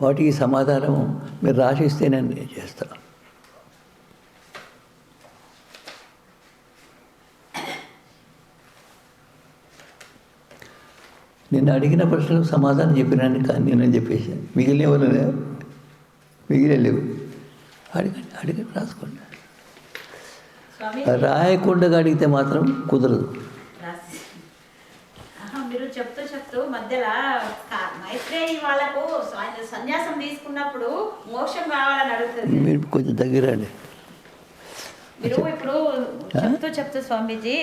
వాటికి సమాధానం మీరు రాసిస్తే నేను చేస్తాను. నిన్ను అడిగిన ప్రశ్నలకు సమాధానం చెప్పినాను కానీ నేను చెప్పేసాను. మిగిలిన వాళ్ళు మిగిలేవు. అడిగి రాసుకోండి. రాయకుండా అడిగితే మాత్రం కుదరదు. మీరు చెప్తూ మధ్యలో మైత్రేయి వాళ్ళకు సన్యాసం తీసుకున్నప్పుడు మోక్షం కావాలని అడుగుతుంది. మీరు కొంచెం దగ్గరండి. మీరు ఇప్పుడు చెప్తూ స్వామీజీ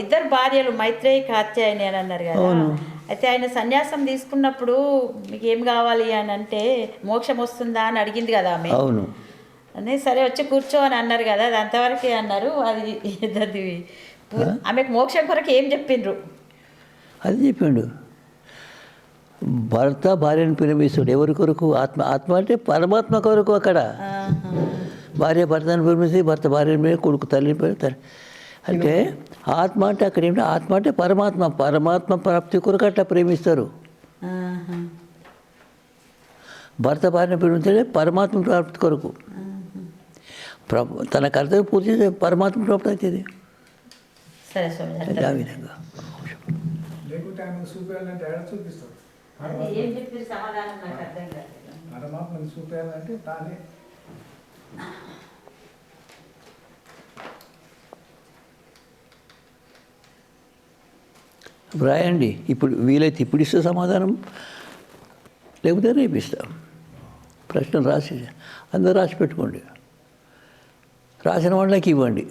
ఇద్దరు భార్యలు మైత్రేయి కాత్యాయని అని అన్నారు కదా. అయితే ఆయన సన్యాసం తీసుకున్నప్పుడు మీకు ఏం కావాలి అని అంటే మోక్షం వస్తుందా అని అడిగింది కదా ఆమె. అవును అని సరే వచ్చి కూర్చో అని అన్నారు కదా, అది అంతవరకే అన్నారు. అది ఇద్దరిది ఆమెకు మోక్షం కొరకు ఏం చెప్పిండ్రు? అది చెప్పిండు. భర్త భార్యను ప్రేమిస్తాడు ఎవరి కొరకు? ఆత్మ అంటే పరమాత్మ కొరకు. అక్కడ భార్య భర్తను ప్రేమిస్తే భర్త భార్యను ప్రేమి, కొడుకు తల్లిని ప్రేమిస్తారు. అంటే ఆత్మ అంటే అక్కడ ఏమిటి? ఆత్మ అంటే పరమాత్మ ప్రాప్తి కొరకు అట్లా ప్రేమిస్తారు. భర్త భార్యను ప్రేమిస్తే పరమాత్మ ప్రాప్తి కొరకు. తన కర్తవ్యం పూర్తి చేస్తే పరమాత్మ ప్రాప్తి అవుతుంది. ఆ విధంగా పరమాత్మని చూపేయాలంటే తానే రాయండి. ఇప్పుడు వీలైతే ఇప్పుడు ఇస్తే సమాధానం, లేకపోతే రేపు ఇస్తాం. ప్రశ్నలు రాసి అందరూ రాసి పెట్టుకోండి. రాసిన వాళ్ళకి ఇవ్వండి.